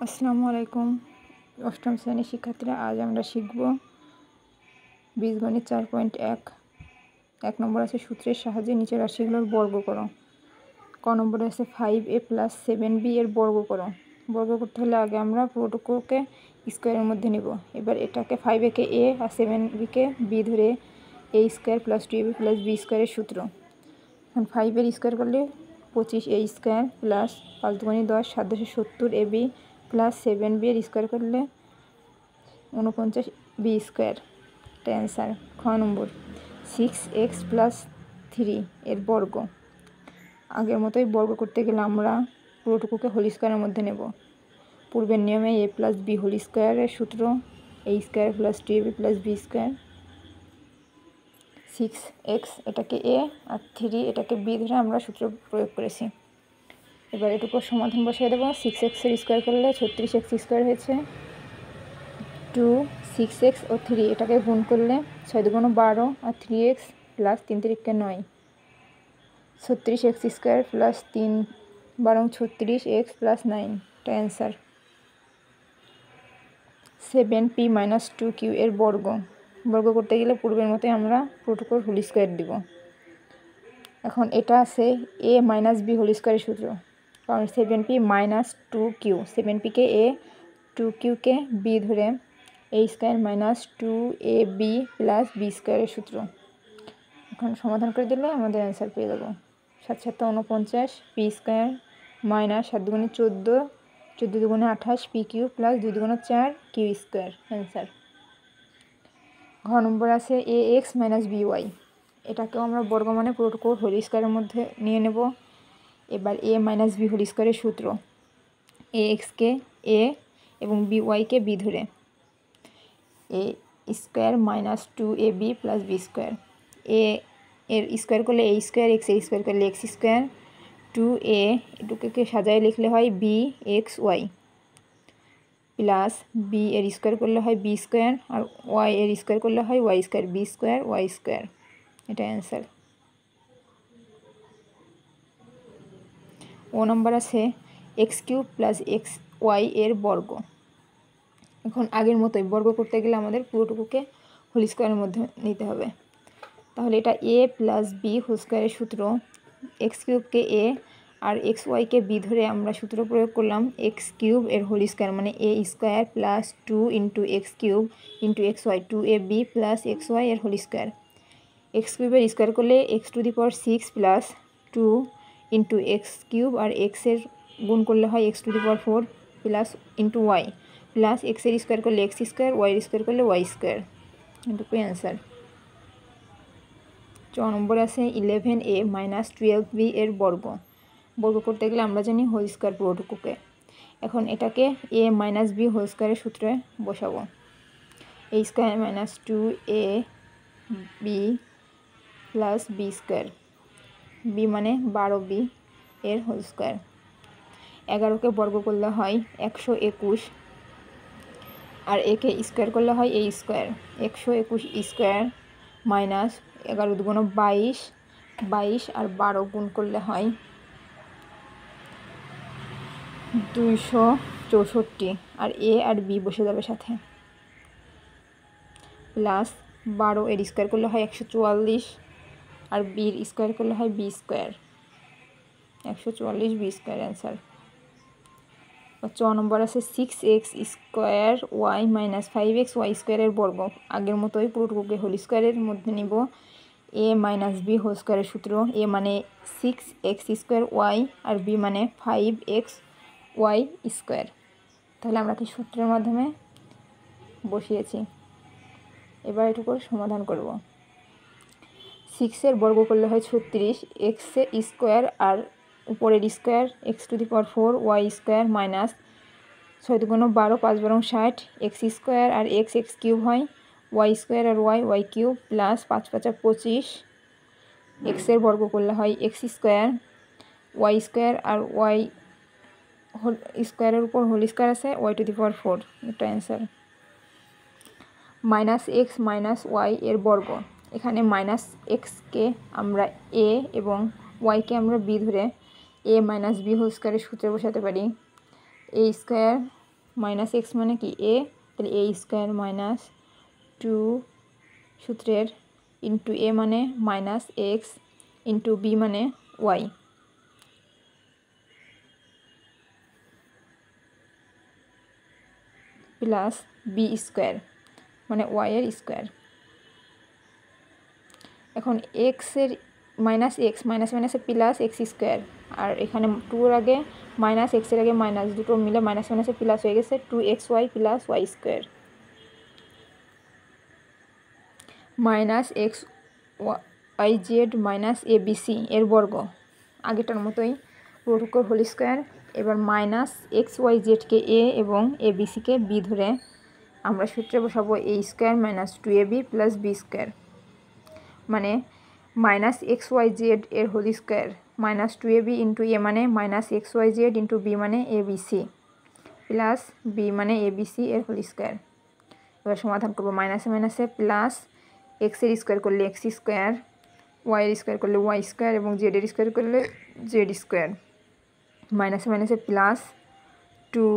আসসালামু আলাইকুম অষ্টম শ্রেণীর শিক্ষার্থীরা, আজ আমরা শিখব বীজগণিত 4.1 নম্বর আছে সূত্রের সাহায্যে নিচের রাশিগুলোর বর্গ করো। ক নম্বরে আছে 5a + 7b এর বর্গ করো। বর্গ করতে হলে আগে আমরা পুরোটুকুকে স্কোয়ারের মধ্যে নেব। এবার এটাকে 5a K a R 7b K b ধরে a² + 2ab + b² এর সূত্র। এখন 5 এর স্কোয়ার করলে 25a² + 5 × 10 7 × 70ab + 7b এর স্কোয়ার করলে 49b²। এটা অ্যান্সার। খ নম্বর 6x + 3 এর বর্গ। আগের মতোই বর্গ করতে গেলে আমরা পুরোটুকুকে হোল স্কোয়ারের মধ্যে নেব। পূর্বের নিয়মে a + b হোল স্কোয়ারের সূত্র a² + 2ab + b²। 6x এটাকে a আর 3 এটাকে b ধরে আমরা সূত্র প্রয়োগ করেছি। এবার এটুকু সমাধান বসিয়ে দেবো। 6x এর স্কোয়ার করলে 36x² হয়েছে। 2 6x ও 3 এটাকে গুণ করলে 6 × 12 আর 3x + 3 × 3 = 9 36x² + 3 × 36x + 9। এটা অ্যান্সার। 7p - 2q এর বর্গ। বর্গ করতে গেলে পূর্বের মতোই আমরা পুরোটুকুর হোল স্কোয়ার দিব। এখন এটা আছে a - b হোল স্কোয়ারের সূত্র, কারণ 7p - 2q 7p K a 2q K b ধরে a² - 2ab + b² এর সূত্র। এখন সমাধান করে দিলে আমাদের অ্যান্সার পেয়ে যাব। 7 × 7 = 49 p² - 7 × 14 14 × 28 pq + 2 × 4 q²। অ্যান্সার। ঘ নম্বর আছে ax - by। এটাকেও আমরা বর্গ মানে পুরোটুকু হোল স্কোয়ারের মধ্যে নিয়ে নেব। এবার a - b হোল স্কোয়ারের সূত্র ax কে a এবং by কে b ধরে a² - 2ab + b²। a এর স্কোয়ার করলে a², x এর স্কোয়ার করলে x², 2a এটুকুকে সাজায় লিখলে হয় bxy প্লাস b এর স্কোয়ার করলে হয় b² আর y এর স্কোয়ার করলে হয় y², b² y²। এটা অ্যান্সার। ও নম্বর আছে x³ + xy এর বর্গ। এখন আগের মতোই বর্গ করতে গেলে আমাদের পুরোটুকুকে হোল স্কোয়ারের মধ্যে নিতে হবে। তাহলে এটা a + b হোল স্কোয়ারের সূত্র x³ K a R xy K b ধরে আমরা সূত্র প্রয়োগ করলাম x³ এর হোল স্কোয়ার মানে a² + 2 × x³ × xy 2ab + xy এর হোল স্কোয়ার। x³ এর স্কোয়ার করলে x⁶ + 2 × x³ আর x এর গুণ করলে হয় x⁴ + y প্লাস x এর স্কোয়ার করলে x², y এর স্কোয়ার করলে y²। এটুকুই অ্যান্সার। চ নম্বর আছে 11a - 12b এর বর্গ। বর্গ করতে গেলে আমরা জানি হোল স্কোয়ার পুরোটুকুকে। এখন এটাকে a - b হোল স্কোয়ারের সূত্রে বসাবো। a² - 2ab + b²। b মানে 12b এর হোল স্কোয়ার। 11কে বর্গ করলে হয় 121 আর একে স্কোয়ার করলে হয় a²। 121² - 11 × 22 22 আর 12 গুণ করলে হয় 264 আর a আর b বসে যাবে সাথে, প্লাস 12 এর স্কোয়ার করলে হয় 144 আর b এর স্কোয়ার করলে হয় b²। 144 b²। অ্যান্সার। চ নম্বর আছে 6x² y - 5xy² এর বর্গ। আগের মতোই পুরোটুকুকে হোল স্কোয়ারের মধ্যে নিব। a - b হোল স্কোয়ারের সূত্র a মানে 6x² y আর b মানে 5xy²। তাহলে আমরা কি সূত্রের মাধ্যমে বসিয়েছি। এবার এটুকুর সমাধান করব। 6 এর বর্গ করলে হয় 36, x স্কোয়ার আর উপরের square x⁴ y² minus 6 × 12 5 × 60 x² আর x³ হয় y² আর y³ প্লাস 5 × 5 = 25। x এর বর্গ করলে হয় x² y² আর y স্কোয়ারের উপর হোল স্কোয়ার আছে y⁴। এটা অ্যান্সার। -x - y এর বর্গ। এখানে -xকে আমরা a এবং y-কে আমরা b ধরে a - b হোল স্কোয়ারের সূত্রে বসাতে পারি। a² মাইনাস এক্স মানে কি এ, তাহলে এ স্কোয়ার মাইনাস 2 সূত্রের ইন্টু এ মানে মাইনাস এক্স ইন্টু বি মানে ওয়াই প্লাস বি স্কোয়ার মানে ওয়াই এর স্কোয়ার। এখন এক্সের মাইনাস এক্স মাইনাস মাইনাসে প্লাস এক্স স্কোয়ার, আর এখানে 2 এর আগে মাইনাস এক্সের আগে মাইনাস, দুটো মিলে মাইনাস মাইনাসে প্লাস হয়ে গেছে 2xy plus y square minus x y z minus a b c এর বর্গ, আগেটার মতোই পুরো হোল স্কোয়ার। এবার মাইনাস এক্স ওয়াই জেডকে এ এবং এ বি সিকে বি ধরে আমরা সূত্রে বসাবো a square minus 2ab plus B square, মানে মাইনাস এক্স ওয়াই জেড এর whole square minus 2ab into এ মানে minus x y z into B মানে a b c plus B মানে এ বি সি এর হোল স্কোয়ার। এবার সমাধান করবো মাইনাসে মাইনাসে প্লাস এক্সের স্কোয়ার করলে এক্স স্কোয়ার, ওয়াইয়ের স্কোয়ার করলে ওয়াই স্কোয়ার এবং জেডের স্কোয়ার করলে জেড স্কোয়ার, মাইনাসে মাইনাসে প্লাস 2।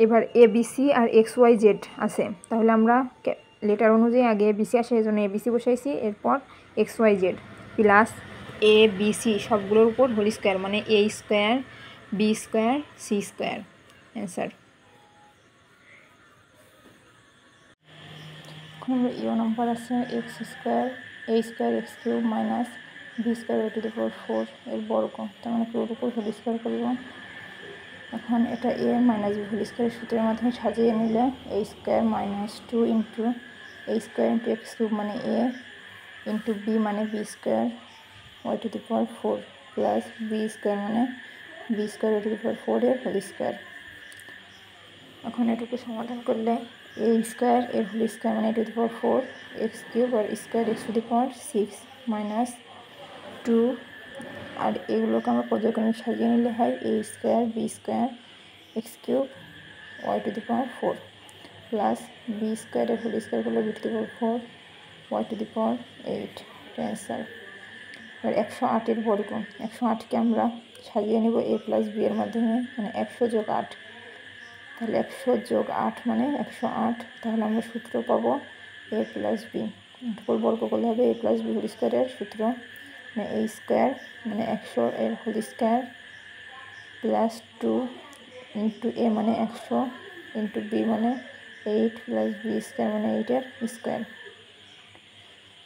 এবার এ বি সি আর এক্স ওয়াই জেড আছে, তাহলে আমরা লেটার অনুযায়ী আগে এ বি সি আসে এই জন্য এ বি সি বসাইছি, এরপর x y z plus a b c সবগুলোর উপর হোল স্কোয়ার মানে a square b square C square answer. এখন ইও নম্বর আছে x square a square x cube minus b square to the power 4 এর বর্গ, তার মানে পুরোর উপর হোল স্কোয়ার করব। এখন এটা এ মাইনাস বি হোল স্কোয়ারের সূত্রের মাধ্যমে সাজিয়ে নিলে a square minus 2 into a square into x cube মানে এ ইন্টু বি মানে b square y to the power 4 plus B square মানে b square y to the power 4 এর হোল স্কোয়ার। এখন এটুকু সমাধান করলে এ স্কোয়ার এর whole square মানে a to the power 4 x cube আর square x to the power 6 minus 2, আর এগুলোকে আমরা পর্যায়ক্রমে সাজিয়ে নিলে হয় a square b square x cube y to the power 4 plus b স্কোয়ারের হোল স্কোয়ার করলে b to the power 4 y to the power 8 answer. এবার 108 এর বর্গ, 108কে আমরা সাজিয়ে নেব এ প্লাস বি এর মাধ্যমে, মানে 100 যোগ 8, তাহলে 100 যোগ 8 মানে 108, তাহলে আমরা সূত্র পাবো এ প্লাস বি, উপর বর্গ করলে হবে এ প্লাস বি হোল স্কোয়ারের সূত্র মানে এ স্কোয়ার মানে 100 এর হোল স্কোয়ার প্লাস 2 ইন্টু এ মানে 100 ইন্টু বি মানে 8 প্লাস বি স্কোয়ার মানে 8 এর স্কোয়ার,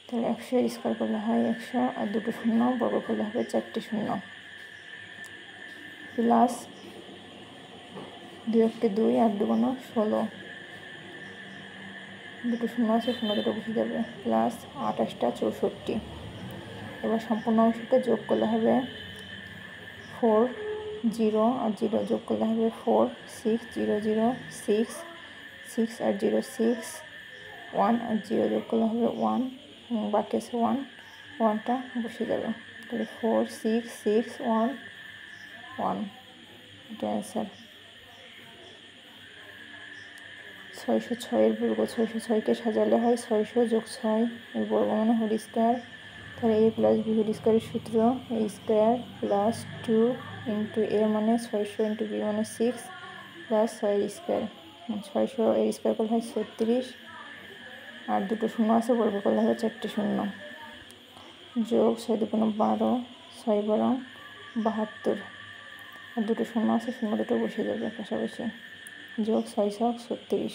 তাহলে 100 এর স্কোয়ার করলে হয় 100 আর দুটো শূন্য বর্গ করলে হবে 4টে শূন্য প্লাস 2 × 2 আর 2 × 16, দুটো শূন্য আছে শূন্য দুটো বসে যাবে প্লাস 28টা 64। এবার সম্পূর্ণ অংশকে যোগ করলে হবে 4 0 আর 0 যোগ করলে হবে 4 6 0 0 6 6 আর 0 6 1 আর 0 যোগ করলে হবে 1 এবং বাকি আছে 1, 1টা বসে যাবে, তাহলে 4 6 6 1 1 এটা অ্যান্সার। 606 এর বর্গ, 606কে সাজালে হয় 600 যোগ 6 এর বর্গ মানে হোল স্কোয়ার, তাহলে এ প্লাস বি হোল স্কোয়ারের সূত্র এ স্কোয়ার প্লাস 2 ইন্টু এ মানে 600 ইন্টু বি মানে 6 প্লাস 6 এর স্কোয়ার, 600 এর স্কোয়ার করলে হয় 36 আর দুটো শূন্য আছে বর্গ করলে হবে 4টে শূন্য যোগ 6 2 12 6 12 72 আর দুটো শূন্য আছে শূন্য দুটো বসে যাবে পাশাপাশি যোগ 6 7 36।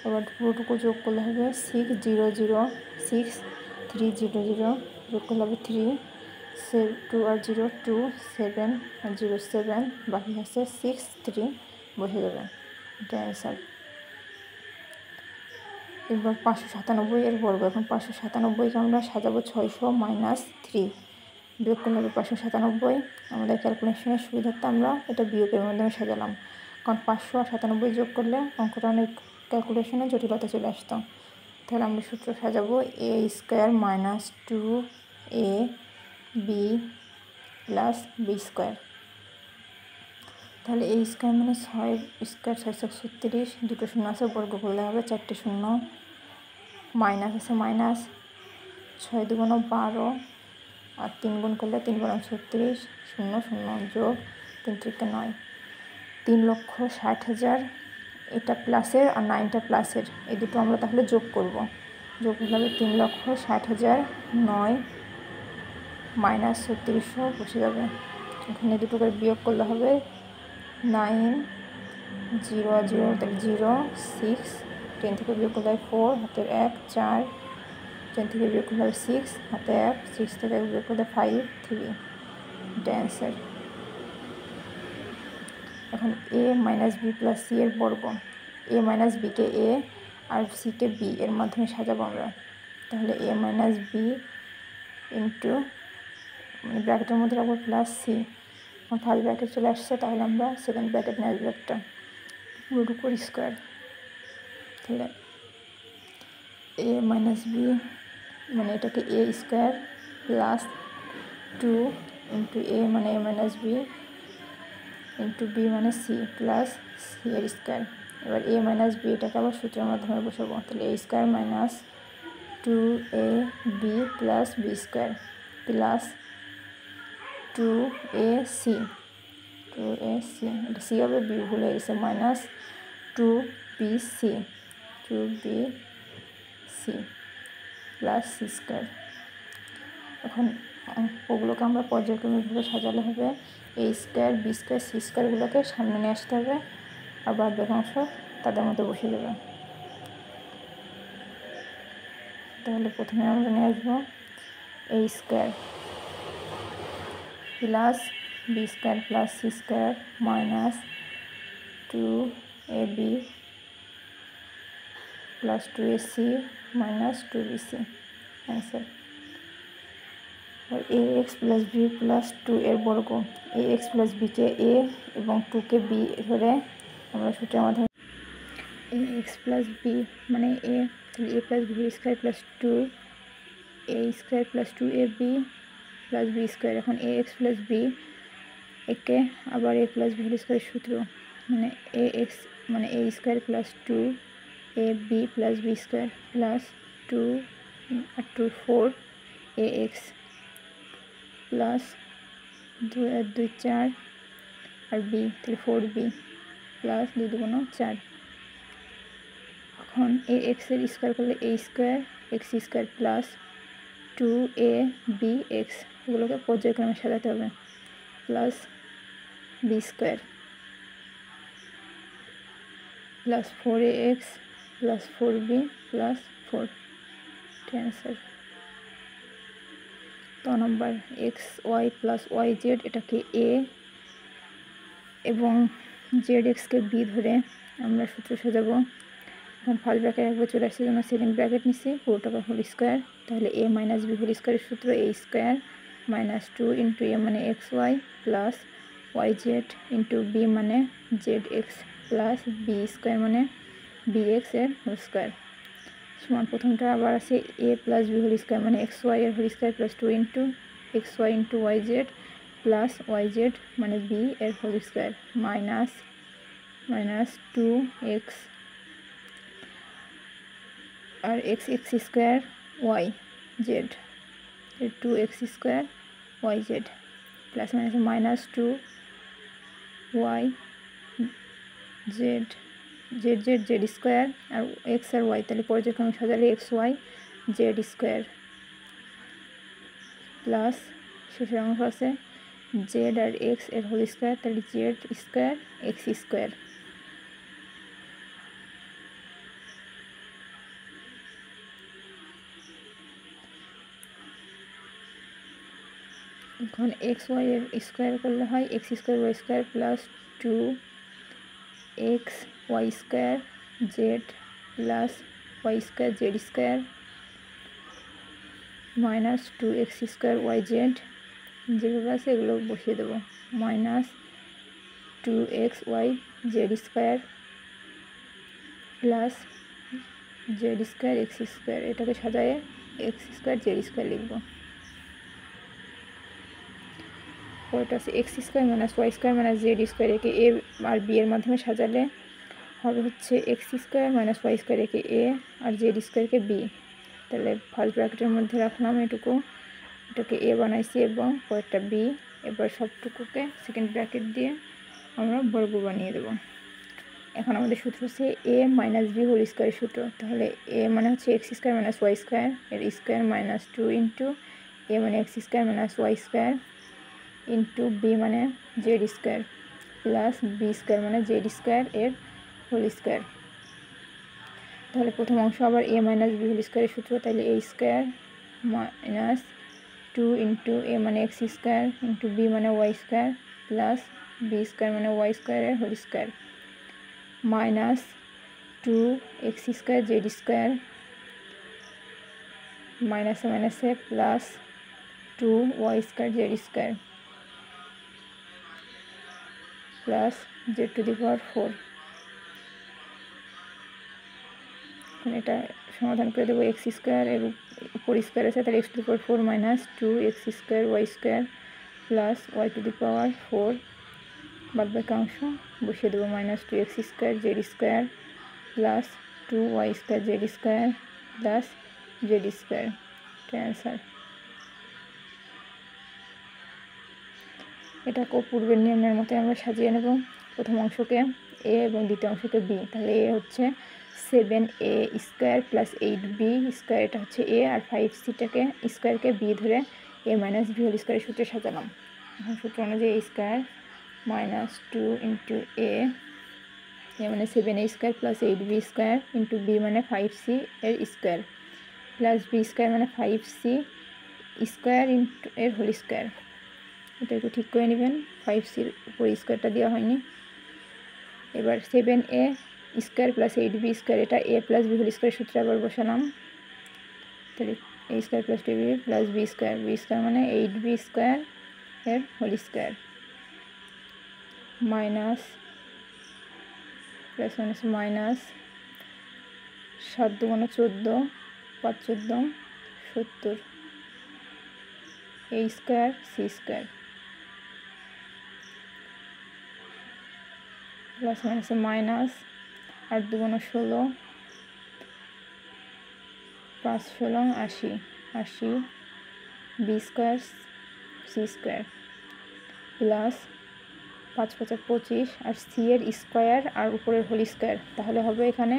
এবার পুরোটুকু যোগ করলে হবে 6 0 0 6 3 0 0 যোগ করলে হবে 3 2 আর 0 2 7 আর 0 7 বাকি আছে 6 3 বসে যাবে, এটা অ্যান্সার। এবার 597 এর বর্গ, এখন 597কে আমরা সাজাবো 600 মাইনাস 3 বিয়োগ করলে হবে 597, আমাদের ক্যালকুলেশনের সুবিধার্থে আমরা এটা বিয়োগের মাধ্যমে সাজালাম, কারণ 500 আর 97 যোগ করলে অঙ্কটা অনেক ক্যালকুলেশনে জটিলতা চলে আসতো। তাহলে আমরা সূত্র সাজাবো a square minus 2ab plus B square, তাহলে এ স্কোয়ার মানে 6 স্কোয়ার 636, দুটো শূন্য আছে বর্গ করলে হবে 4টে শূন্য মাইনাস আছে মাইনাস 6 2 12 আর 3 গুণ করলে 3 × 36 0 0 যোগ 3 × 9 3,60,000 এটা প্লাসের আর 9টা প্লাসের, এই দুটো আমরা তাহলে যোগ করব। যোগ করলে 3,60,000 9 মাইনাস 3600 বসে যাবে। এখানে দুটো করে বিয়োগ করলে হবে 9 0 0 0 6 10 থেকে বিয়োগ করলে 4 হাতের 1 4 10 থেকে বিয়োগ করলে 6 হাতে 1 6 থেকে বিয়োগ করলে 5 3 এটা অ্যান্সার। এখন a minus b plus C এর বর্গ, a মাইনাস বিকে a আর সিকে বি এর মাধ্যমে সাজাবো আমরা। তাহলে a মাইনাস বি ইন্টু মানে ব্র্যাকেটের মধ্যে রাখবো প্লাস সি। এখন ফার্স্ট ব্র্যাকেট চলে আসছে, তাহলে আমরা সেকেন্ড ব্র্যাকেট নিয়ে আসবো একটা পুরোটুকুর স্কোয়ার। তাহলে a মাইনাস বি মানে এটাকে a square plus 2 into a মানে a minus B into B মানে সি প্লাস সি এর স্কোয়ার। এবার a মাইনাস বি এটাকে আবার সূত্রের মাধ্যমে বসাবো। তাহলে a square minus 2ab plus B square plus 2ac এটা সি হবে, বি ভুলে গেছে, minus 2bc plus C square. এখন ওগুলোকে আমরা পর্যায়ক্রমিকভাবে সাজালে হবে a square b square c স্কোয়ারগুলোকে সামনে নিয়ে আসতে হবে, আর বাদ বাকি অংশ তাদের মধ্যে বসে দেবে। তাহলে প্রথমে আমরা নিয়ে আসবো a square plus B square plus C square minus 2ab plus 2ac minus 2bc answer. আর ax প্লাস বি প্লাস 2 এর বর্গ, ax প্লাস বিকে a এবং 2কে b ধরে আমরা সূত্রের মাধ্যমে ax প্লাস বি মানে a, তাহলে a plus B square plus 2a square plus 2ab plus B square. এখন ax প্লাস বি একে আবার a প্লাস বি হোল স্কোয়ারের সূত্র, মানে ax মানে a square plus 2ab plus B square plus 2 আর 2 4 ax প্লাস 2 আর 2 4 আর বি, তাহলে 4b প্লাস 2 2 4। এখন ax এর স্কোয়ার করলে a square x square plus 2abx, এগুলোকে পর্যায়ক্রমে সাজাতে হবে, plus B square plus 4ax plus 4b plus 4 answer. তো number x y plus y z এটাকে এ এবং জেড এক্সকে বি ধরে আমরা সূত্র সাজাবো। এখন ফার্স্ট ব্র্যাকেট একবার চলে আসছে জন্য সেকেন্ড ব্র্যাকেট নিচ্ছি পুরোটাকে হোল স্কোয়ার। তাহলে a মাইনাস বি হোল স্কোয়ারের সূত্র a square minus 2 into a মানে x y plus y z into B মানে z x plus B square মানে বি এক্স এর হোল স্কোয়ার সমান প্রথমটা আবার আছে a plus B whole square মানে এক্স ওয়াই এর whole square plus 2 into x y into y z plus y z মানে বি এর হোল স্কোয়ার মাইনাস 2x আর x square Y Z 2x square Y z plus minus 2y Z Z square আর x আর Y, তাহলে পর্যায়ক্রমে সাজালে x y Z square plus শেষের অংশ আছে Z আর x এর whole square, তাহলে জেড স্কোয়ার এক্স স্কোয়ার। এখন x y এর স্কোয়ার করলে হয় x square y square plus 2x Y square Z plus y square Z square minus 2x square Y Z, যেগুলো আছে এগুলো বসিয়ে দেবো, minus 2x Y Z square plus Z square x square, এটাকে সাজায়ে এক্স স্কোয়ার জেড স্কোয়ার লিখবো। পরেরটা আছে x square minus Y square minus Z square, একে এ আর বি এর মাধ্যমে সাজালে হবে হচ্ছে x square minus Y square, একে এ আর জেড স্কোয়ারকে বি। তাহলে ফার্স্ট ব্র্যাকেটের মধ্যে রাখলাম এটুকু, এটাকে এ বানাইছি এবং পরেরটা বি। এবার সবটুকুকে সেকেন্ড ব্র্যাকেট দিয়ে আমরা বর্গ বানিয়ে দেবো। এখন আমাদের সূত্র হচ্ছে a মাইনাস বি হোল স্কোয়ারের সূত্র। তাহলে a মানে হচ্ছে x square minus Y square, এর স্কোয়ার মাইনাস 2 ইন্টু a মানে x square minus Y square into B মানে z square plus B square মানে জেড স্কোয়ার এর হোল স্কোয়ার। তাহলে প্রথম অংশ আবার a মাইনাস বি হোল স্কোয়ারের সূত্র, তাহলে a square minus 2 into a মানে এক্স স্কোয়ার ইন্টু বি মানে y square plus B square মানে ওয়াই স্কোয়ারের whole square minus 2 x square Z square মাইনাসে মাইনাসে plus 2 y square Z square plus z to the power 4। এটা সমাধান করে দেবো। এক্স স্কোয়ার এর উপর স্কোয়ার আছে, তাহলে x to the power 4 minus 2 x square y square plus y to the power 4 বাদ বাকি অংশ বসিয়ে দেবো। Minus 2 x square Z square plus 2 y square Z square plus Z square. এটা অ্যান্সার। এটাকেও পূর্বের নিয়মের মতো আমরা সাজিয়ে নেব। প্রথম অংশকে এ এবং দ্বিতীয় অংশকে বি। তাহলে এ হচ্ছে 7a square plus 8b square, এটা হচ্ছে এ, আর 5cটাকে স্কোয়ারকে বি ধরে a মাইনাস বি হোল স্কোয়ারের সূত্রে সাজালাম। এখন সূত্র অনুযায়ী a স্কোয়ার মাইনাস 2 ইন্টু এ মানে 7a square plus 8b square into B মানে 5c এর স্কোয়ার প্লাস বি স্কোয়ার মানে 5c স্কোয়ার ইন্টু এর হোল স্কোয়ার। এটা একটু ঠিক করে নেবেন, 5cর উপর স্কোয়ারটা দেওয়া হয়নি। এবার 7a square plus 8b square, এটা a প্লাস বি হোল স্কোয়ারের সূত্রে আবার বসালাম। তাহলে a square plus 2b plus B square মানে 8b স্কোয়ার এর whole square minus plus minus minus 7 দুগুণে 14 5 14 70 a square C square plus মাইনাসে মাইনাস 8 দুগুণে 16 5 16 80 80 B square C square plus 5 5 25 আর সি এর স্কোয়ার আর উপরের হোল স্কোয়ার, তাহলে হবে এখানে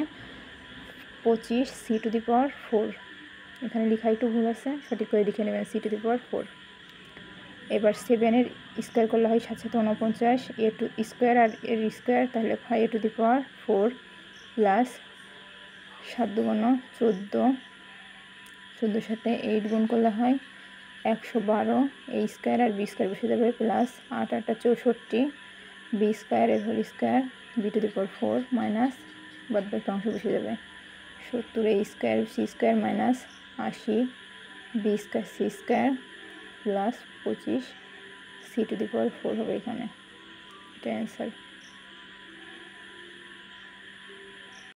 25 সি টু দি পাওয়ার 4। এখানে লেখা একটু ভুল আছে, সঠিক করে লিখে নেবেন সি টু দি পাওয়ার 4। এবার 7-এর স্কোয়ার করলে হয় 7 7 49 এ টু স্কোয়ার আর এর স্কোয়ার, তাহলে 5 টু দি পাওয়ার 4 প্লাস 7 দুগুণ 14 14 সাথে 8 গুণ করলে হয় 112 এ স্কোয়ার আর বি স্কোয়ার বসে যাবে প্লাস 8 8 64 বি স্কোয়ার এর whole square b to the power 4 minus বাদ বাকি অংশ বসে যাবে 70 a square C square minus 80 B square C square plus 25 c to the power 4 হবে এখানে। এটা অ্যান্সার।